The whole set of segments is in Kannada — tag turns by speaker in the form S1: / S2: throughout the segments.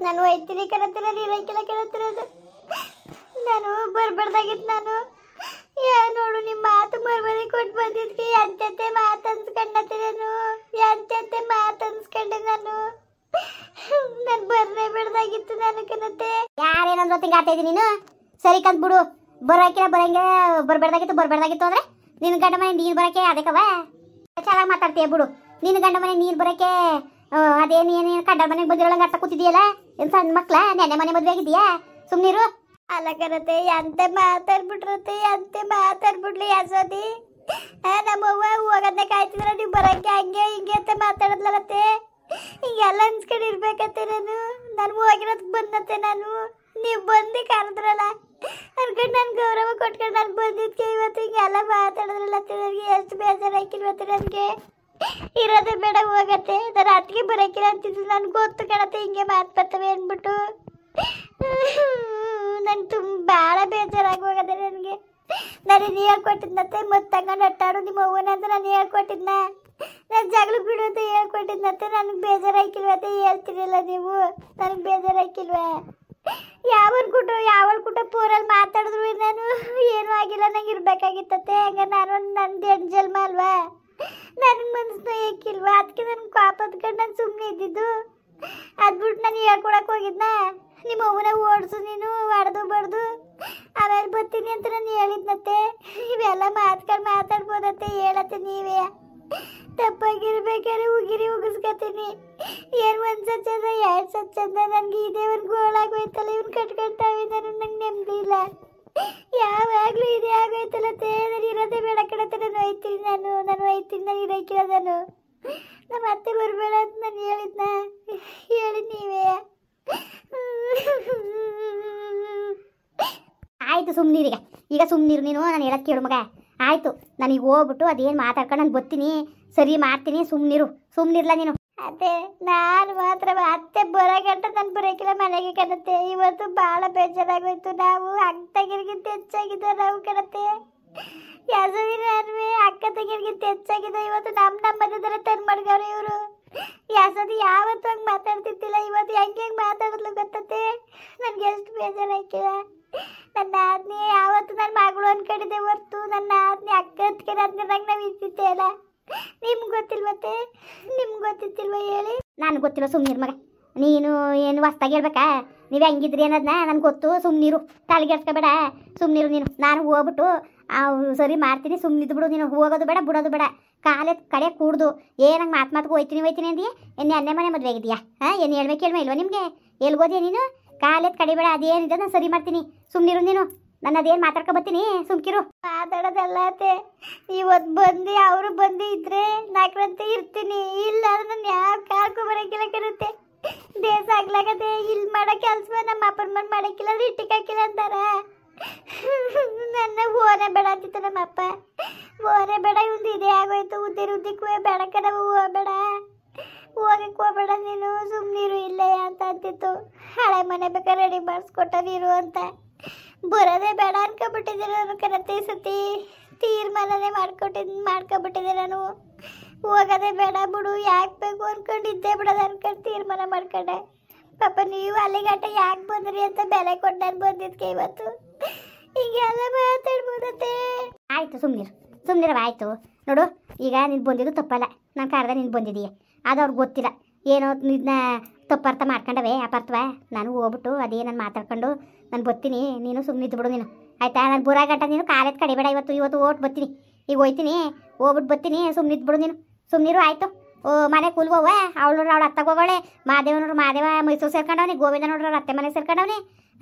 S1: ನಾನು ಹೋಯ್ತೀನಿ ಕಣತ್ತಿರ ನೀರಕ್ಕೆಲ್ಲ ಕೇಳತ್ತಿರೋದು. ನಾನು ಬರ್ಬಾರ್ದಾಗಿತ್ತು. ನಾನು ನೋಡು ನಿಮ್ಮ ಮಾತು ಮರ್ಮರಿ ಕೊಟ್ಟು ಬಂದಿದ್ವಿ. ಎಂತೆ ಮಾತು ಅನ್ಸ್ಕೊಂಡತ್ತಿರೇನು, ಎಂತೆ ಮಾತು ಅನ್ಸ್ಕೊಂಡೆ ನಾನು. ನಾನು ಬರ್ನೇ ಬಿಡ್ದಾಗಿತ್ತು ನಾನು ಕಣತ್ತೆ.
S2: ಯಾರೇನಂದ್ರು ತಿಂಗಾಡ್ತಾ ಇದ್ದೀನಿ ನೀನು. ಸರಿ ಕಂತ್ ಬಿಡು, ಬರೋಕೆ ಬರಂಗೆ ಬರ್ಬಾರ್ದಾಗಿತ್ತು ಅಂದ್ರೆ ನಿನ್ನ ಗಂಡ ಮನೆ ನೀರು ಬರೋಕೆ ಅದಕ್ಕವ ಚೆನ್ನಾಗಿ ಮಾತಾಡ್ತೀಯ ಬಿಡು. ನಿನ್ನ ಗಂಡ ಮನೆ ನೀರು ಬರೋಕೆ ಅದೇನೇನು ಗಂಡ ಮನೆಗೆ ಬಂದಿರೋಳಂಗೆ ಅರ್ಥ ಕೂತಿದೆಯಲ್ಲ. ಏನು ಸಣ್ಣ ಮಕ್ಳ ನೆನ್ನೆ ಮನೆ ಮದುವೆ ಆಗಿದೆಯಾ? ಸುಮ್ಮನಿರು.
S1: ಅಲ್ಲ ಕಣತ್ತೆ, ಎಂತೆ ಮಾತಾಡ್ಬಿಟ್ರತ್ತೆ, ಎಂತೆ ಮಾತಾಡ್ಬಿಡ್ಲಿ ಯಶೋದಿ. ನಮ್ಮವ್ವ ಹೋಗೋದನ್ನ ಕಾಯ್ತಿದ್ರ ನೀವು ಬರೋಕ್ಕೆ ಹಂಗೆ ಹಿಂಗೆ ಅಂತ ಮಾತಾಡದ್ಲತ್ತೆ. ಹಿಂಗೆಲ್ಲ ಅನ್ಸ್ಕೊಂಡಿರ್ಬೇಕತ್ತೆ. ನಾನು ಹೋಗಿರೋದಕ್ಕೆ ಬಂದತ್ತೆ. ನೀವು ಬಂದು ಕರೆದ್ರಲ್ಲ ಅನ್ಕೊಂಡು ನಾನು ಗೌರವ ಕೊಟ್ಕೊಂಡು ನಾನು ಬಂದಿದ್ಕೆ ಇವತ್ತು ಹಿಂಗೆಲ್ಲ ಮಾತಾಡಿದ್ರಲ್ಲತ್ತೆ. ನನಗೆ ಎಷ್ಟು ಬೇಜಾರಾಕಿಲ್ವತ್ತೆ. ನನಗೆ ಇರೋದೇ ಬೇಡ ಹೋಗತ್ತೆ. ನಾನು ಅತ್ತಿಗೆ ಬರೋಕಿಲ್ಲ ಅಂತಿದ್ದು ನನಗೆ ಗೊತ್ತು ಕಣತ್ತೆ ಹಿಂಗೆ ಮಾತು ಬರ್ತವೆ ಅಂದ್ಬಿಟ್ಟು. ನಂಗೆ ತುಂಬ ಭಾಳ ಬೇಜಾರಾಗಿ ಹೋಗದೆ ನನಗೆ. ನಾನು ಹೇಳ್ಕೊಟ್ಟಿದ್ನತ್ತೆ ಮತ್ತೆ ತಗೊಂಡು ಅಟ್ಟಾಡು ನಿಮ್ಮ ಅವ್ವನ ಅಂತ ನಾನು ಹೇಳ್ಕೊಟ್ಟಿದ್ನ. ನಾನು ಜಗಳ ಬಿಡು ಅಂತ ಹೇಳ್ಕೊಟ್ಟಿದ್ನತ್ತೆ. ನನಗೆ ಬೇಜಾರಾಕಿಲ್ವತ್ತೆ ಹೇಳ್ತೀನಿಲ್ಲ ನೀವು. ನನಗೆ ಬೇಜಾರಾಕಿಲ್ವ? ಯಾವಳ ಕುಟ ಪೂರಲ್ಲಿ ಮಾತಾಡಿದ್ರು ನಾನು ಏನೂ ಆಗಿಲ್ಲ. ನಂಗೆ ಇರ್ಬೇಕಾಗಿತ್ತತ್ತೆ. ಹಂಗೆ ನಾನು ನಂದು ಹೆಣ್ಣು ಜನ್ಮ ಅಲ್ವಾ, ನನಗೆ ಮನಸ್ಸು ಏಕಿಲ್ವಾ? ಅದಕ್ಕೆ ನನಗೆ ಕೋಪ ಹತ್ಕೊಂಡು ನಾನು ಸುಮ್ಮನೆ ಇದ್ದಿದ್ದು. ಅದ್ಬಿಟ್ಟು ನಾನು ಹೇಳ್ಕೊಡಕ್ಕೆ ಹೋಗಿದ್ನ. ನಿಮ್ಮ ಅವ್ವನ ಓಡಿಸು ನೀನು ಹೊಡೆದು ಬಡ್ದು ಆಮೇಲೆ ಬರ್ತೀನಿ ಅಂತ ನಾನು ಹೇಳಿದ್ನತ್ತೆ. ಇವೆಲ್ಲ ಮಾತಾಡ್ಬೋದತ್ತೆ ಹೇಳತ್ತೆ ನೀವೇ. ತಪ್ಪಾಗಿರ್ಬೇಕಾದ್ರೆ ಉಗಿರಿ ಉಗಿಸ್ಕೊತೀನಿ. ಏನು ಒಂದು ಸಚ್ಚಂದ ಎರಡು ಸಚ್ಚಂದ ನನಗೆ ಇದೇ ಒಂದು ಗೋಳಾಗೋಯ್ತಲ್ಲ. ಇವ್ನು ಕಟ್ಕೊಳ್ತಾವೆ ನಾನು. ನಂಗೆ ನೆಮ್ಮದಿ ಇಲ್ಲ. ಯಾವಾಗಲೂ ಇದೇ ಆಗೋಯ್ತಲ್ಲತ್ತೆ. ನಾನು ಇರೋದೇ ಬೇಡ ಕಣತ್ತೆ. ನಾನು ಹೋಯ್ತೀನಿ. ನಾನು ಇರೋಕ್ಕಿಲ್ಲ. ನಮ್ಮ ಅತ್ತೆ ಬರಬೇಡ ಅಂತ ನಾನು ಹೇಳಿದ್ನ. ಹೇಳಿ ನೀವೇ.
S2: ಆಯಿತು ಸುಮ್ಮನಿರೀಗ. ಈಗ ಸುಮ್ಮನಿರು ನೀನು. ನಾನು ಹೇಳೋದು ಕೇಳು ಮಗ. ಆಯಿತು, ನನಗೆ ಹೋಗ್ಬಿಟ್ಟು ಅದೇನು ಮಾತಾಡ್ಕೊಂಡು ನಾನು ಬರ್ತೀನಿ, ಸರಿ ಮಾಡ್ತೀನಿ. ಸುಮ್ಮನಿರ್ಲ ನೀನು.
S1: ಅದೇ ನಾನು ಮಾತ್ರ ಅತ್ತೆ ಬರೋಗಂಟ ನಾನು ಬರೋಕಿಲ್ಲ ಮನೆಗೆ ಕಣತ್ತೆ. ಇವತ್ತು ಭಾಳ ಬೇಜಾರಾಗೋಯ್ತು. ನಾವು ಅಕ್ಕ ತಂಗಿರಿಗಿಂತ ಹೆಚ್ಚಾಗಿದ್ದ ನಾವು ಕಣತ್ತೆ. ಯಾಸದಿ ನಾನು ಅಕ್ಕ ತಂಗಿರಿಗಿಂತ ಹೆಚ್ಚಾಗಿದ್ದ. ಇವತ್ತು ನಮ್ಮ ಮಧ್ಯದರ ತಂದು ಮಾಡ್ಗವ್ರೆ ಇವರು. ಯಾಸದಿ ಯಾವತ್ತು ಹಂಗೆ ಮಾತಾಡ್ತಿದ್ದಿಲ್ಲ. ಇವತ್ತು ಹೆಂಗೆ ಮಾತಾಡಿದ್ಲು ಗೊತ್ತತ್ತೆ. ನನಗೆ ಎಷ್ಟು ಬೇಜಾರಾಯ್ಕಿಲ್ಲ. ನನ್ನ ಆದ್ನಿ ಯಾವತ್ತು ನನ್ನ ಮಗಳು ಅನ್ಕೊಂಡಿದ್ದೆ ಹೊರ್ತು ನನ್ನ ಆದ್ನಿ ಅಕ್ಕ ಹತ್ಕೊಂಡು ಅದ್ನಾಗ ನಾವು ಇರ್ತಿದ್ದೆ ಅಲ್ಲ. ನಿಮ್ಗೆ ಗೊತ್ತಿಲ್ವತ್ತೆ? ನಿಮ್ಗೆ ಗೊತ್ತಿತ್ತಿಲ್ವ ಹೇಳಿ?
S2: ನನಗೆ ಗೊತ್ತಿಲ್ಲ. ಸುಮ್ಮನಿರು ಮಗ. ನೀನು ಏನು ಹೊಸ್ದಾಗಿ ಹೇಳ್ಬೇಕಾ? ನೀವು ಹೆಂಗಿದ್ರಿ ಅನ್ನೋದನ್ನ ನನಗೆ ಗೊತ್ತು. ಸುಮ್ಮನಿರು, ತಲೆಗೆಡ್ಸ್ಕೊಬೇಡ. ಸುಮ್ಮನಿರು ನೀನು. ನಾನು ಹೋಗ್ಬಿಟ್ಟು ಸರಿ ಮಾಡ್ತೀನಿ. ಸುಮ್ಮನಿದ್ದು ಬಿಡು ನೀನು. ಹೋಗೋದು ಬೇಡ, ಬಿಡೋದು ಬೇಡ. ಕಾಲೇ ಕಡೆ ಕೂಡ್ದು ಏನಂಗೆ ಮಾತು ಹೋಯ್ತೀನಿ ಅಂದಿಯಾ? ಏನು ಎಣ್ಣೆ ಮನೆ ಮದುವೆ ಆಗಿದೆಯಾ? ಏನು ಹೇಳ್ಬೇಕು ಇಲ್ವಾ ನಿಮಗೆ? ಎಲ್ಗೋದಿಯಾ ನೀನು? ಕಾಲೇದ್ ಕಡಿಬೇಡ. ಅದೇನಿದೆ ನಾನು ಸರಿ ಮಾಡ್ತೀನಿ. ಸುಮ್ಮನಿರು ನೀನು. ನಾನು ಅದೇನು ಮಾತಾಡ್ಕೊ ಬರ್ತೀನಿ. ಸುಮ್ಕಿರು.
S1: ಮಾತಾಡೋದಲ್ಲ ಅತ್ತೆ. ಇವತ್ತು ಬಂದು ಅವರು ಬಂದು ಇದ್ರೆ ನಾಲ್ಕರಂತೆ ಇರ್ತೀನಿ. ಇಲ್ಲ ನಾನು ಯಾವ ಕಾರ್ಕೊ ಬರೋಕ್ಕಿಲ್ಲ ಕರುತ್ತೆ. ದೇಶ ಆಗ್ಲಾಗದೆ. ಇಲ್ಲಿ ಮಾಡೋ ಕೆಲಸ ನಮ್ಮ ಅಪ್ಪನ ಮನೆ ಮಾಡೋಕ್ಕಿಲ್ಲ ಅಂದ್ರೆ ಇಟ್ಟಿಗೆ ಹಾಕಿಲ್ಲ ಅಂತಾರ. ನನ್ನ ಓನೆ ಬೇಡ ಅಂತಿತ್ತು ನಮ್ಮ ಅಪ್ಪ. ಓನೆ ಬೇಡ, ಇವಂದು ಇದೇ ಆಗೋಯ್ತು. ಉದ್ದಿಕ್ಕೂ ಬೇಡ ಕಣವು, ಹೋಗ್ಬೇಡ, ಹೋಗಕ್ಕೆ ಹೋಗ್ಬೇಡ ನೀನು, ಸುಮ್ಮನಿರು ಇಲ್ಲೇ ಅಂತ ಅಂತಿತ್ತು. ಹಳೆ ಮನೆ ಬೇಕಾದ್ರೆ ರೆಡಿ ಮಾಡಿಸ್ಕೊಟ್ಟ ನೀರು ಅಂತ. ಬರೋದೇ ಬೇಡ ಅನ್ಕೊಬಿಟ್ಟಿದ್ದೆ ನಾನು ಕಣತ್ತೆ. ಈ ಸತಿ ತೀರ್ಮಾನನೇ ಮಾಡ್ಕೊಬಿಟ್ಟಿದ್ದೆ ನಾನು. ಹೋಗೋದೇ ಬೇಡ ಬಿಡು, ಯಾಕೆ ಬೇಕು ಅನ್ಕೊಂಡಿದ್ದೆ ಬಿಡೋದು ಅನ್ಕೊಂಡು ತೀರ್ಮಾನ ಮಾಡ್ಕೊಂಡೆ. ಪಾಪ ನೀವು ಅಲ್ಲಿಗಂಟ ಯಾಕೆ ಬಂದ್ರಿ ಅಂತ ಬೆಲೆ ಕೊಟ್ಟು ನಾನು ಬಂದಿದ್ಕೆ ಇವತ್ತು ಹೀಗೆಲ್ಲ ಮಾತಾಡ್ಬೋದತ್ತೆ.
S2: ಆಯಿತು ಸುಮ್ಮನಿರವ. ಆಯಿತು ನೋಡು, ಈಗ ನೀನು ಬಂದಿದ್ದು ತಪ್ಪಲ್ಲ. ನಾನು ಕರೆದ ನೀನು ಬಂದಿದ್ದೀಯ, ಅದು ಅವ್ರಿಗೆ ಗೊತ್ತಿಲ್ಲ. ಏನೋ ಇದನ್ನ ತಪ್ಪರ್ಥ ಮಾಡ್ಕೊಂಡವೆ ಅಪಾರ್ಥವ. ನಾನು ಹೋಗ್ಬಿಟ್ಟು ಅದೇ ನಾನು ಮಾತಾಡ್ಕೊಂಡು ನಾನು ಬರ್ತೀನಿ. ನೀನು ಸುಮ್ಮನಿದ್ದು ಬಿಡು ನೀನು, ಆಯಿತಾ? ನಾನು ಬುರಾಗಂಟ ನೀನು ಕಾಲೇಜ್ ಕಡಿಬೇಡ. ಇವತ್ತು ಓಟ್ ಬರ್ತೀನಿ. ಈಗ ಹೋಯ್ತೀನಿ, ಹೋಗ್ಬಿಟ್ಟು ಬರ್ತೀನಿ. ಸುಮ್ಮನಿದ್ದು ಬಿಡು ನೀನು. ಸುಮ್ಮನಿರು ಆಯಿತು. ಮನೆ ಕೂಲ್ಗೋವ. ಅವಳು ನೋಡ್ರಿ ಅವಳು ಅತ್ತಗೆ ಹೋಗೋಳೆ. ಮಾದೇವ ಮೈಸೂರು ಸೇರ್ಕೊಂಡವನಿ. ಗೋವಿಂದ ನೋಡ್ರಿ ಅವ್ರ ಅತ್ತೆ ಮನೆಗೆ ಸೇರ್ಕೊಂಡವನಿ.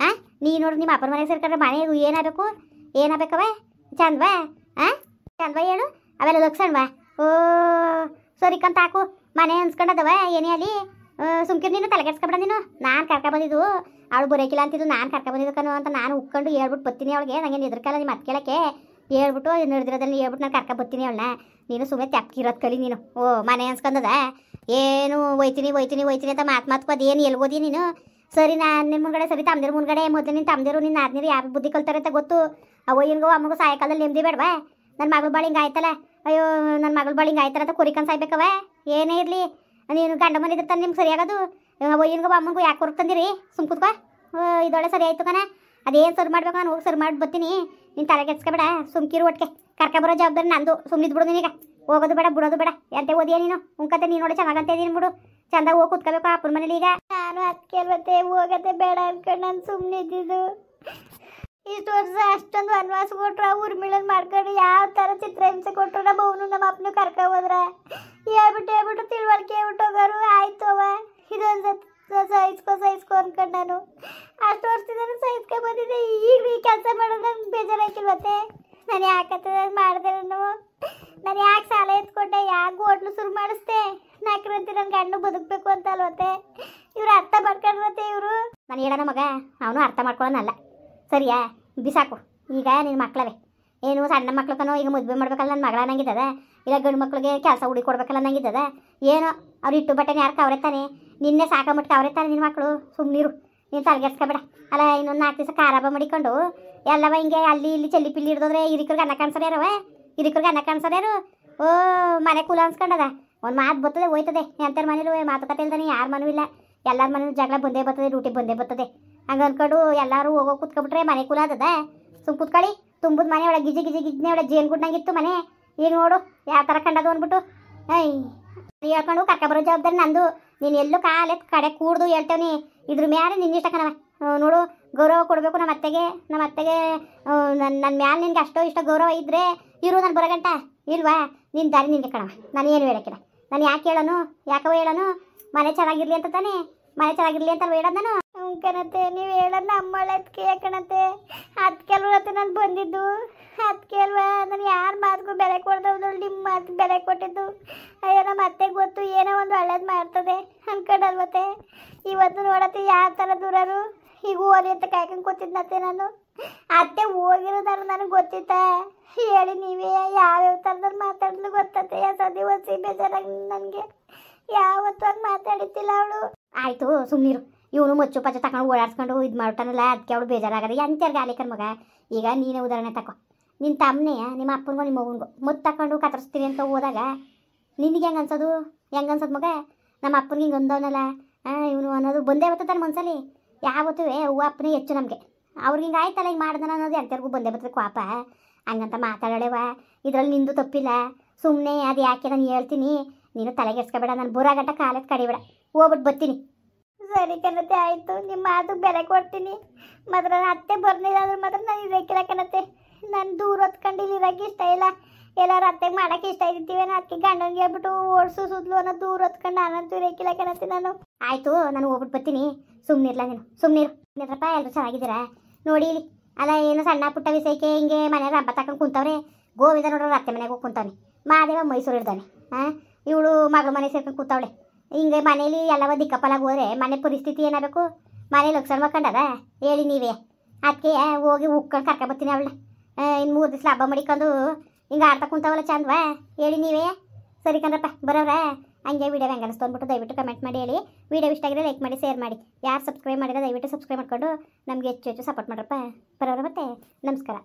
S2: ನೀ ನೋಡ್ರಿ ನಿಮ್ಮ ಅಪ್ಪನ ಮನೆಗೆ ಸೇರ್ಕೊಂಡ್ರೆ ಮನೆ ಏನಾಗಬೇಕವ? ಚಂದವಾ? ಚಂದವಾ ಹೇಳು? ಅವೆಲ್ಲ ಲಕ್ಷಣವಾ? ಸರಿ ಕಂತ ಹಾಕು. ಮನೆ ಅನ್ಸ್ಕೊಂಡದವ ಏನೇ ಅಲ್ಲಿ. ಸುಮ್ಕಿರು ನೀನು, ತಲೆಗೆಡ್ಸ್ಕೊಬೇಡ ನೀನು. ನಾನು ಕರ್ಕೊಬಂದಿದ್ದು ಅವಳು ಬರೋಕಿಲ್ಲ ಅಂತಿದ್ದು. ನಾನು ಕರ್ಕೊಬಂದಿದ್ದು ಕಣು ಅಂತ ನಾನು ಉಕ್ಕೊಂಡು ಹೇಳ್ಬಿಟ್ಟು ಬರ್ತೀನಿ ಅವಳಿಗೆ. ನನಗೆ ಎದುರ್ಕಲ್ಲ ನಿಮ್ಮ ಅತ್ತೆ ಕೇಳಕ್ಕೆ. ಹೇಳ್ಬಿಟ್ಟು ನಡೆದಿರೋದಲ್ಲಿ ಹೇಳ್ಬಿಟ್ಟು ನಾನು ಕರ್ಕೊಬರ್ತೀನಿ ಅವಳನ್ನ. ನೀನು ಸುಮ್ಮನೆ ತೆಪ್ಕಿರೋದು ಕಲಿ ನೀನು. ಮನೆ ಅನ್ಸ್ಕೊಂಡದ ಏನು ಹೋಯ್ತೀನಿ ಅಂತ ಮಾತ್ಕೋದು ಏನು ಎಲ್ಗೋದಿ ನೀನು? ಸರಿ ನಾನು ನಿಮ್ಮ ಮುಂದ್ಗಡೆ ಸರಿ ತಮ್ಮದಿರು ಮುಂದ್ಗಡೆ ಮೊದಲು ನಿನ್ನ ತಮ್ಮದಿರು ನಿನ್ನ ಆದ್ನೀರು ಯಾರು ಬುದ್ಧಿ ಕಲ್ತಾರೆ ಅಂತ ಗೊತ್ತು. ಅವಯ್ಯನಿಗೂ ಅಮ್ಮಗೂ ಸಾಯಂಕಾಲದಲ್ಲಿ ನೆಮ್ಮದಿ ಬೇಡವಾ? ನನ್ನ ಮಗಳು ಬಾಳಿ ಹಿಂಗೆ ಆಯ್ತಲ್ಲ. ಅಯ್ಯೋ ನನ್ನ ಮಗಳು ಬಾಳಿ ಹಿಂಗೆ ಆಯ್ತಲ್ಲ ಅಂತ ಕುರಿಕಂಡು ಸಾಯ್ಬೇಕವ? ಏನೇ ಇರಲಿ ನೀನು ಗಂಡ ಮನೆ ಇದ್ರೆ ತಾನೆ ನಿಮ್ಗೆ ಸರಿಯಾಗೋದು. ಒಯ್ಯನ್ಗೋ ಅಮ್ಮನಿಗೂ ಯಾಕೆ ಹೊರಗೆ ತಂದಿರಿ ಸುಮ್ ಕೂತ್ಕೋ ಇದೊಳ್ಳೆ ಸರಿ ಆಯಿತು ಕಣ ಅದೇನು ಸರಿ ಮಾಡ್ಬೇಕು ನಾನು ಹೋಗಿ ಸರಿ ಮಾಡಿ ಬರ್ತೀನಿ ನೀನು ತಲೆ ಕೆಡ್ಸ್ಕೊಬೇಡ ಸುಮ್ಕಿರು ಒಟ್ಟಿಗೆ ಕರ್ಕೊಬರೋ ಜವಾಬ್ದಾರಿ ನಂದು ಸುಮ್ಮನಿದ್ದು ಬಿಡು ನೀನೀಗ ಹೋಗೋದು ಬೇಡ ಬಿಡೋದು ಬೇಡ ಎಂತೆ ಓದಿಯ ನೀನು ಉಂಕತೆ ನೀನು ನೋಡಿ ಚೆನ್ನಾಗಂತ ಇದೀನಿ ಬಿಡು ಚಂದ ಹೋಗಿ ಕೂತ್ಕೋಬೇಕು ಅಪ್ಪನ ಮನೇಲಿ ಈಗ
S1: ನಾನು ಅದಕ್ಕೆ ಮತ್ತೆ ಹೋಗತ್ತೆ ಬೇಡ ಅನ್ಕೊಂಡು ನಾನು ಸುಮ್ಮನೆ ಇದ್ದಿದ್ದು ಇಷ್ಟು ವರ್ಷ ಅಷ್ಟೊಂದು ವನವಾಸ ಕೊಟ್ರು ಊರ್ಮಿಳನ್ ಮಾಡ್ಕೊಂಡು ಯಾವ ಥರ ಚಿತ್ರಹಿಂಸೆ ಕೊಟ್ಟರು ನಮ್ಮ ಅವನು ನಮ್ಮ ಅಪ್ಪನು ಕರ್ಕೊ ಹೋದ್ರ ಹೇಳ್ಬಿಟ್ಟು ತಿಳುವಳಿಕೆ ಹೇಳ್ಬಿಟ್ಟು ಹೋಗೋರು ಆಯ್ತು ಅವ ಇದೊಂದು ಸಹಿಸ್ಕೊ ಅನ್ಕೊಂಡು ನಾನು ಅಷ್ಟು ವರ್ಷದಿಂದ ಸಹಿಸ್ಕೊ ಬಂದಿದ್ದೆ ಈಗ ಈ ಕೆಲಸ ಮಾಡೋದು ನಂಗೆ ಬೇಜಾರಾಗಿಲ್ವತ್ತೆ ನಾನು ಯಾಕತ್ತೆ ಮಾಡಿದೆ ನಾನು ಯಾಕೆ ಸಾಲ ಎತ್ಕೊಂಡೆ ಯಾಕೆ ಹೋಟ್ಲು ಶುರು ಮಾಡಿಸ್ದೆ ನಾಲ್ಕರಂತೆ ನನ್ನ ಗಂಡು ಬದುಕಬೇಕು ಅಂತ ಅಲ್ವತ್ತೆ ಇವ್ರು ಅರ್ಥ ಮಾಡ್ಕೊಂಡ್ರತ್ತೆ ಇವರು
S2: ನಾನು ಹೇಳೋಣ ಮಗ ಅವನು ಅರ್ಥ ಮಾಡ್ಕೊಳ್ಳೋನಲ್ಲ ಸರಿಯಾ ಬಿಸಾಕು ಈಗ ನಿನ್ನ ಮಕ್ಕಳವೆ ಏನು ಸಣ್ಣ ಮಕ್ಳಕ್ಕನೋ ಈಗ ಮದುವೆ ಮಾಡ್ಬೇಕಲ್ಲ ನನ್ನ ಮಗಳ ಅನ್ನಂಗಿದ್ದದ ಇಲ್ಲ ಗಂಡು ಮಕ್ಳಿಗೆ ಕೆಲಸ ಹುಡುಕೊಡ್ಬೇಕಲ್ಲ ಅನ್ನಂಗಿದ್ದದ ಏನೋ ಅವ್ರು ಇಟ್ಟು ಬಟ್ಟೆನ ಯಾರು ಅವರೇ ತಾನೆ ನಿನ್ನೆ ಸಾಕಂಬಿಟ್ಟು ಅವರೇ ತಾನೆ ನಿನ್ನ ಮಕ್ಕಳು ಸುಮ್ಮನಿರು ನೀನು ತಲೆಗೆಡ್ಸ್ಕೊಬೇಡ ಅಲ್ಲ ಇನ್ನೊಂದು 4 ದಿವಸ ಖಾರಾಬ ಮಾಡಿಕೊಂಡು ಎಲ್ಲವ ಹಿಂಗೆ ಅಲ್ಲಿ ಇಲ್ಲಿ ಚೆಲ್ಲಿ ಪಿಲ್ಲಿ ಹಿಡಿದೋದ್ರೆ ಹಿರಿಕರಿಗೆ ಅನ್ನ ಕಾಣಿಸೋರು ಯಾರವ ಹಿರಿಕರಿಗೆ ಅನ್ನ ಕಾಣಿಸೋರು ಯಾರು ಓ ಮನೆ ಕೂಲ ಅನ್ಸ್ಕೊಂಡದ ಒಂದು ಮಾತು ಬರ್ತದೆ ಹೋಯ್ತದೆ ಎಂಥರ ಮನೇಲೂ ಮಾತುಕತೆ ಇಲ್ದಾನೆ ಯಾರ ಮನೂ ಇಲ್ಲ ಎಲ್ಲರ ಮನೇಲಿ ಜಗಳ ಬಂದೇ ಬರ್ತದೆ ಡ್ಯೂಟಿ ಬಂದೇ ಬರ್ತದೆ ಹಂಗೆ ಅಂದ್ಕೊಂಡು ಎಲ್ಲರೂ ಹೋಗೋ ಕೂತ್ಕೊಬಿಟ್ರೆ ಮನೆ ಕೂಲ ಅದದ ಸುಮ್ ಕೂತ್ಕೊಳ್ಳಿ ತುಂಬದ ಮನೆ ಒಳಗೆ ಗಿಜ್ನೆ ಒಳಗೆ ಜೇನು ಗುಡ್ನಂಗಿತ್ತು ಮನೆ ಈಗ ನೋಡು ಯಾವ ಥರ ಕಂಡದು ಅಂದ್ಬಿಟ್ಟು ಹೇಳ್ಕೊಂಡು ಕರ್ಕೊಬರೋ ಜವಾಬ್ದಾರಿ ನಂದು ನೀನು ಎಲ್ಲೂ ಕಾಲೆತ್ ಕಡೆ ಕೂಡ್ದು ಹೇಳ್ತೇವನಿ ಇದ್ರ ಮ್ಯಾಲೆ ನಿನ್ನಿಷ್ಟ ಕಣವ ನೋಡು ಗೌರವ ಕೊಡಬೇಕು ನಮ್ಮ ಅತ್ತೆಗೆ ನನ್ನ ಮ್ಯಾಲೆ ನಿನ್ಗೆ ಅಷ್ಟೋ ಇಷ್ಟ ಗೌರವ ಇದ್ದರೆ ಇರು ನಾನು ಬರೋಗಂಟ ಇಲ್ವಾ ನಿನ್ನ ದಾರಿ ನಿನಗೆ ಕಣವ ನಾನು ಏನು ಹೇಳಕ್ಕಿಲ್ಲ ನಾನು ಯಾಕೆ ಹೇಳೋನು ಯಾಕವ ಹೇಳೋನು ಮನೆ ಚೆನ್ನಾಗಿರ್ಲಿ ಅಂತ ತಾನೇ ಮನೆ ಚೆನ್ನಾಗಿರ್ಲಿ ಅಂತ ಹೇಳೋದು ನಾನು
S1: ಕಣತೆ ನೀವು ಹೇಳೋದು ನಮ್ಮ ಅದಕ್ಕೆ ಕಣತೆ ಅದಕ್ಕೆ ಅಲ್ವತ್ತೆ ನಾನು ಬಂದಿದ್ದು ಅದಕ್ಕೆ ಅಲ್ವಾ ನಾನು ಯಾರ ಮಾತಿಗೂ ಬೆಲೆ ಕೊಡ್ದವ್ದು ನಿಮ್ಮ ಮಾತು ಬೆಲೆ ಕೊಟ್ಟಿದ್ದು ಅಯ್ಯೋ ನಮ್ಮ ಅತ್ತೆಗೆ ಗೊತ್ತು ಏನೋ ಒಂದು ಒಳ್ಳೇದು ಮಾಡ್ತದೆ ಅನ್ಕೊಂಡಲ್ವತ್ತೆ ಇವತ್ತು ನೋಡತ್ತೆ ಯಾವ ಥರ ದೂರರು ಈಗ ಓದಿ ಅಂತ ಕಾಯ್ಕೊಂಡು ಕೂತಿದ್ನತ್ತೆ ನಾನು ಅತ್ತೆ ಹೋಗಿರೋದಾರು ನನಗೆ ಗೊತ್ತಿತ್ತ ಹೇಳಿ ನೀವೇ ಯಾವ್ಯಾವ ಥರದಲ್ಲಿ ಮಾತಾಡಿದ್ಲು ಗೊತ್ತತ್ತೆ ಸದಿ ಒಸಿ ಬೇಜಾರಾಗಿ ನನಗೆ ಯಾವತ್ತೂ ಹಂಗೆ ಮಾತಾಡಿತ್ತಿಲ್ಲ ಅವಳು
S2: ಆಯಿತು ಸುಮ್ಮನಿರು ಇವನು ಮಚ್ಚು ಪಚ್ಚು ತಗೊಂಡು ಓಡಾಡ್ಸ್ಕೊಂಡು ಇದು ಮಾಡ್ತಾನಲ್ಲ ಅದಕ್ಕೆ ಅವಳು ಬೇಜಾರಾಗದೆ ಎಂಥರ್ಗೆ ಆಲಿಕನ್ ಮಗ ಈಗ ನೀನೇ ಉದಾಹರಣೆ ತಗೋ ನಿನ್ನ ತಮ್ಮನೇ ನಿಮ್ಮ ಅಪ್ಪನಿಗೋ ನಿಮ್ಮ ಮಗನಿಗೋ ಮುತ್ತು ತಗೊಂಡು ಕತ್ತರಿಸ್ತೀವಿ ಅಂತ ಹೋದಾಗ ನಿನಗೆ ಹೆಂಗೆ ಅನ್ಸೋದು ಮಗ ನಮ್ಮ ಅಪ್ಪನಿಗೆ ಹಿಂಗೆ ಅಂದವನಲ್ಲ ಇವನು ಅನ್ನೋದು ಬಂದೇ ಬರ್ತದೆ ಮನ್ಸಲ್ಲಿ ಯಾವತ್ತೂ ಹೂವು ಅಪ್ಪನೇ ಹೆಚ್ಚು ನಮಗೆ ಅವ್ರಿಗೆ ಹಿಂಗೆ ಆಯ್ತಲ್ಲ ಹಿಂಗೆ ಮಾಡ್ದಾನ ಅನ್ನೋದು ಎಂಥರ್ಗೂ ಬಂದೇ ಬರ್ತದೆ ಕೋಪ ಹಂಗಂತ ಮಾತಾಡೋಳೆವ ಇದರಲ್ಲಿ ನಿಂದು ತಪ್ಪಿಲ್ಲ ಸುಮ್ಮನೆ ಅದು ಯಾಕೆ ನಾನು ಹೇಳ್ತೀನಿ ನೀನು ತಲೆಗೆಡ್ಸ್ಕೊಬೇಡ ನಾನು ಬರೋ ಗಂಟ ಕಾಲಕ್ಕೆ ಕಡಿಬೇಡ ಹೋಗ್ಬಿಟ್ಟು ಬರ್ತೀನಿ
S1: ಸರಿ ಕಣತೆ ಆಯಿತು ನಿಮ್ಮ ಮಾತು ಬೆಲೆ ಕೊಡ್ತೀನಿ ಮಾತ್ರ ಅತ್ತೆ ಬರ್ಲಿಲ್ಲ ಅಂದ್ರೆ ಮಾತ್ರ ನಾನು ಇರೋಕ್ಕಿಲ್ಲ ಕಣತೆ ನಾನು ದೂರ ಹೊತ್ಕೊಂಡು ಇಲ್ಲಿ ಇರೋಕ್ಕೆ ಇಷ್ಟ ಇಲ್ಲ ಎಲ್ಲರೂ ಅತ್ತೆಗೆ ಮಾಡೋಕ್ಕೆ ಇಷ್ಟ ಇರ್ತೀವಿ ಅದಕ್ಕೆ ಗಂಡನಿಗೆ ಹೇಳ್ಬಿಟ್ಟು ಓಡಿಸು ಸುದ್ಲು ಅನ್ನೋ ದೂರ ಹೊತ್ಕೊಂಡು ನಾನಂತೂ ಇರೋಕ್ಕಿಲ್ಲ ಕಣತೆ ನಾನು
S2: ಆಯಿತು ನಾನು ಹೋಗ್ಬಿಟ್ಟು ಬರ್ತೀನಿ ಸುಮ್ಮನಿರ್ಲ ನೀನು ಸುಮ್ಮನಿರಪ್ಪ ಎಲ್ಲರೂ ಚೆನ್ನಾಗಿದ್ದೀರಾ ನೋಡಿ ಇಲ್ಲಿ ಅಲ್ಲ ಏನು ಸಣ್ಣ ಪುಟ್ಟ ವಿಷಯಕ್ಕೆ ಹಿಂಗೆ ಮನೆಯಾಗ ಹಬ್ಬ ತಗೊಂಡು ಕುಂತವ್ರೆ ಗೋವಿಂದ ನೋಡ್ರೆ ಅತ್ತೆ ಮನೆಗೆ ಹೋಗಿ ಕುಂತವ್ನೆ ಮಾದೇವ ಮೈಸೂರು ಇರ್ತಾನೆ ಇವಳು ಮಗಳ ಮನೆ ಸೇರ್ಕೊಂಡು ಕೂತವಳೆ ಹಿಂಗೆ ಮನೇಲಿ ಎಲ್ಲವ ದಿಕ್ಕಪ್ಪಲಾಗಿ ಹೋದ್ರೆ ಮನೆ ಪರಿಸ್ಥಿತಿ ಏನಾಗಬೇಕು ಮನೇಲಿ ಲಕ್ಷಣ ಮಾಡ್ಕೊಂಡದ ಹೇಳಿ ನೀವೇ ಅದಕ್ಕೆ ಹೋಗಿ ಉಕ್ಕೊಂಡು ಕರ್ಕೊಬರ್ತೀನಿ ಅವಳನ್ನ ಇನ್ನು 3 ದಿವಸ ಹಬ್ಬ ಮಾಡಿಕೊಂಡು ಹಿಂಗೆ ಆಡ್ತಾ ಕುಂತವಲ್ಲ ಚಂದವಾ ಹೇಳಿ ನೀವೇ ಸರಿ ಕಣ್ರಪ್ಪ ಬರೋರ ಹಂಗೆ ವಿಡಿಯೋ ಹೆಂಗೆ ಅನಿಸ್ತು ಅಂದ್ಬಿಟ್ಟು ದಯವಿಟ್ಟು ಕಮೆಂಟ್ ಮಾಡಿ ಹೇಳಿ ವಿಡಿಯೋ ಇಷ್ಟ ಆಗಿದ್ರೆ ಲೈಕ್ ಮಾಡಿ ಶೇರ್ ಮಾಡಿ ಯಾರು ಸಬ್ಸ್ಕ್ರೈಬ್ ಮಾಡಿದ್ರೆ ದಯವಿಟ್ಟು ಸಬ್ಸ್ಕ್ರೈಬ್ ಮಾಡ್ಕೊಂಡು ನಮಗೆ ಹೆಚ್ಚು ಸಪೋರ್ಟ್ ಮಾಡ್ರಪ್ಪ ಬರೋರ ಮತ್ತೆ ನಮಸ್ಕಾರ.